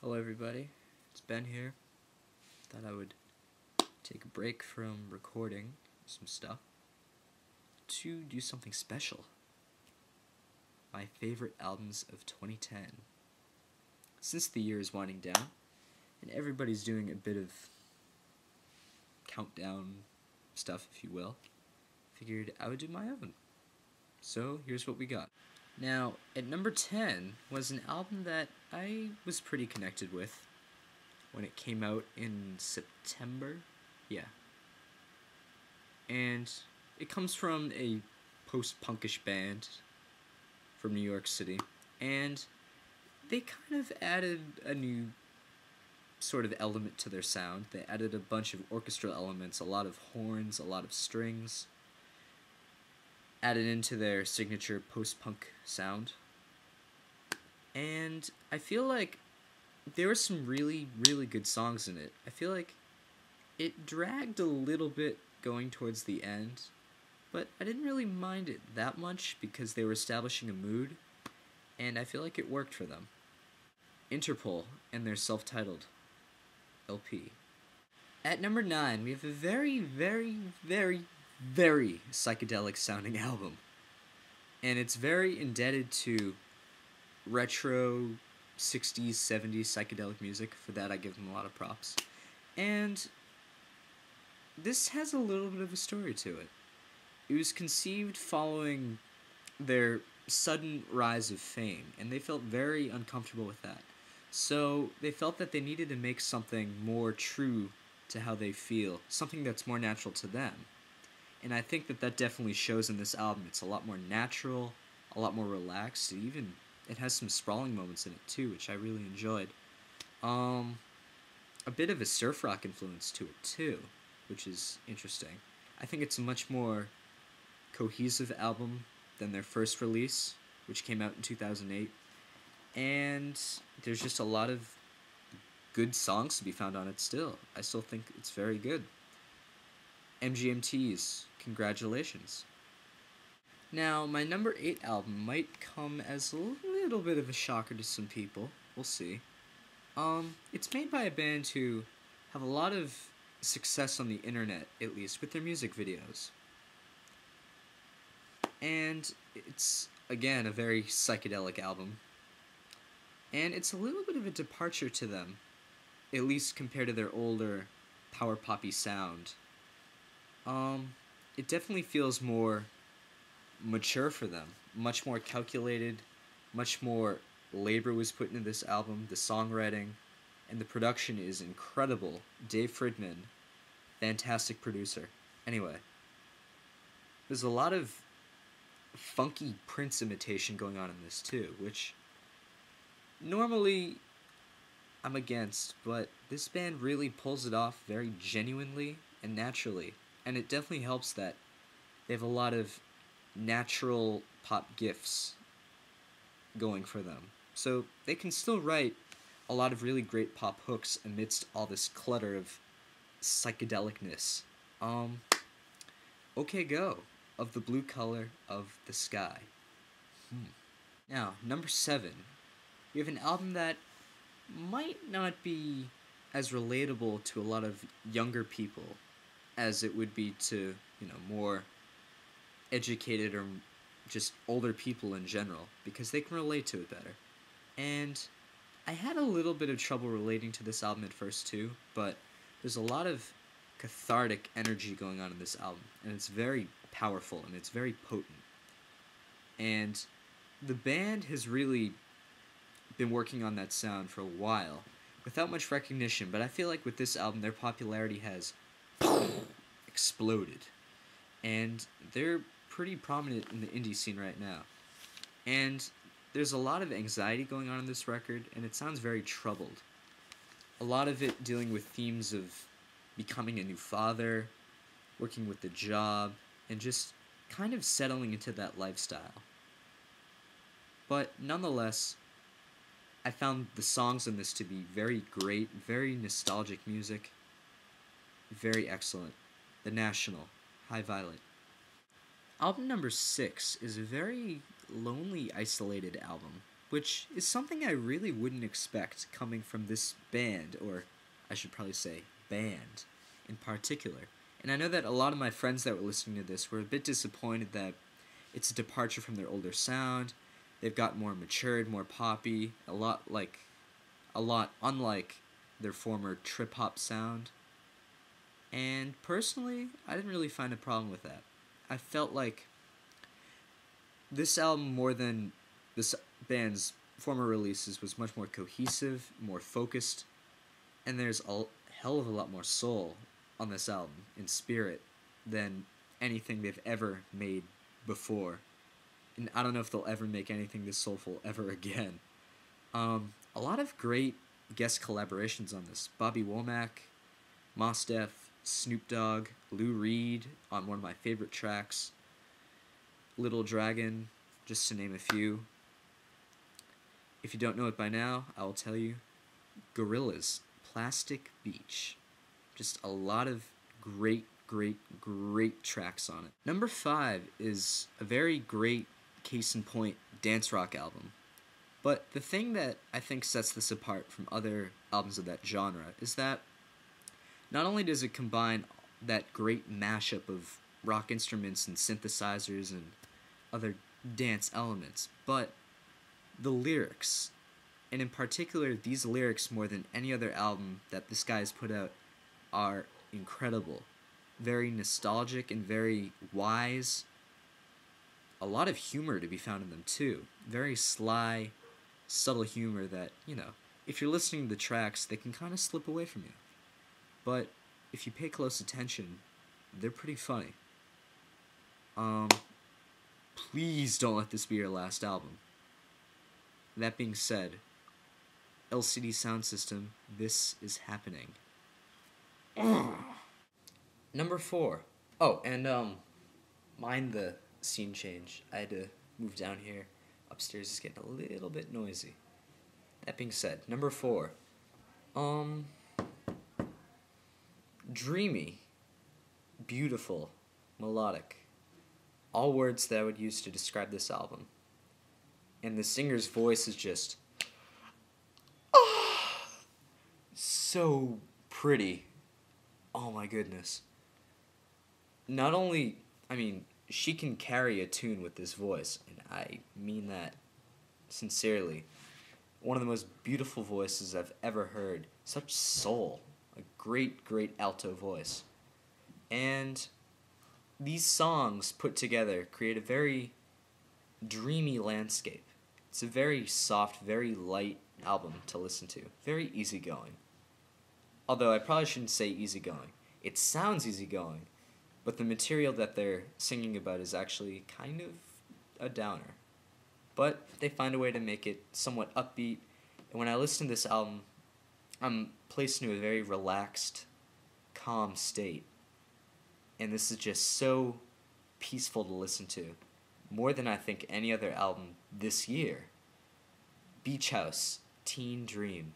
Hello everybody, it's Ben here. Thought I would take a break from recording some stuff to do something special. My favorite albums of 2010. Since the year is winding down, and everybody's doing a bit of countdown stuff, if you will, figured I would do my own. So here's what we got. Now, at number 10 was an album that I was pretty connected with when it came out in September. Yeah. And it comes from a post-punkish band from New York City, and they kind of added a new sort of element to their sound. They added a bunch of orchestral elements, a lot of horns, a lot of strings, added into their signature post-punk sound. And I feel like there were some really, really good songs in it. I feel like it dragged a little bit going towards the end, but I didn't really mind it that much because they were establishing a mood, and I feel like it worked for them. Interpol and their self-titled LP. At number 9, we have a very, very, very, very psychedelic sounding album. And it's very indebted to retro 60s, 70s psychedelic music. For that, I give them a lot of props. And this has a little bit of a story to it. It was conceived following their sudden rise of fame, and they felt very uncomfortable with that. So they felt that they needed to make something more true to how they feel, something that's more natural to them. And I think that that definitely shows in this album. It's a lot more natural, a lot more relaxed. It has some sprawling moments in it too, which I really enjoyed. A bit of a surf rock influence to it too, which is interesting. I think it's a much more cohesive album than their first release, which came out in 2008. And there's just a lot of good songs to be found on it still. I still think it's very good. MGMT's, congratulations. Now, my number 8 album might come as a little bit of a shocker to some people. We'll see. It's made by a band who have a lot of success on the internet, at least, with their music videos. And it's, again, a very psychedelic album. And it's a little bit of a departure to them, at least compared to their older power poppy sound. It definitely feels more mature for them, much more calculated, much more labor was put into this album, the songwriting, and the production is incredible. Dave Fridman, fantastic producer. Anyway, there's a lot of funky Prince imitation going on in this too, which normally I'm against, but this band really pulls it off very genuinely and naturally, and it definitely helps that they have a lot of natural pop gifts going for them. So they can still write a lot of really great pop hooks amidst all this clutter of psychedelicness. Okay Go, of the blue color of the sky. Now, number 7. We have an album that might not be as relatable to a lot of younger people as it would be to, more educated or just older people in general, because they can relate to it better. And I had a little bit of trouble relating to this album at first too, but there's a lot of cathartic energy going on in this album, and it's very powerful and it's very potent. And the band has really been working on that sound for a while without much recognition, but I feel like with this album their popularity has exploded, and they're pretty prominent in the indie scene right now. And there's a lot of anxiety going on in this record, and it sounds very troubled. A lot of it dealing with themes of becoming a new father, working with the job, and just kind of settling into that lifestyle. But nonetheless, I found the songs in this to be very great, very nostalgic music, very excellent. The National, High Violet. Album number 6 is a very lonely, isolated album. which is something I really wouldn't expect coming from this band, or I should probably say band in particular. And I know that a lot of my friends that were listening to this were a bit disappointed that it's a departure from their older sound. They've got more matured, more poppy, a lot unlike their former trip hop sound. And personally, I didn't really find a problem with that. I felt like this album, more than this band's former releases, was much more cohesive, more focused, and there's a hell of a lot more soul on this album in spirit than anything they've ever made before. And I don't know if they'll ever make anything this soulful ever again. A lot of great guest collaborations on this. Bobby Womack, Mos Def, Snoop Dogg, Lou Reed on one of my favorite tracks, Little Dragon, just to name a few. If you don't know it by now, I will tell you. Gorillaz, Plastic Beach. Just a lot of great tracks on it. Number 5 is a very great case in point dance rock album. But the thing that I think sets this apart from other albums of that genre is that not only does it combine that great mashup of rock instruments and synthesizers and other dance elements, but the lyrics, and in particular these lyrics more than any other album that this guy has put out, are incredible. Very nostalgic and very wise. A lot of humor to be found in them too. Very sly, subtle humor that, if you're listening to the tracks, they can kind of slip away from you. But if you pay close attention, they're pretty funny. Please don't let this be your last album. That being said, LCD Soundsystem, this is happening. Number 4. Oh, and mind the scene change. I had to move down here. Upstairs is getting a little bit noisy. That being said, number 4. Dreamy, beautiful, melodic. All words that I would use to describe this album. And the singer's voice is just so pretty. Oh my goodness. Not only, she can carry a tune with this voice, and I mean that sincerely. One of the most beautiful voices I've ever heard. Such soul. A great alto voice. And these songs put together create a very dreamy landscape. It's a very soft, very light album to listen to. Very easygoing. Although I probably shouldn't say easygoing. It sounds easygoing, but the material that they're singing about is actually kind of a downer. But they find a way to make it somewhat upbeat, and when I listen to this album, I'm placed into a very relaxed, calm state. And this is just so peaceful to listen to. More than I think any other album this year. Beach House, Teen Dream.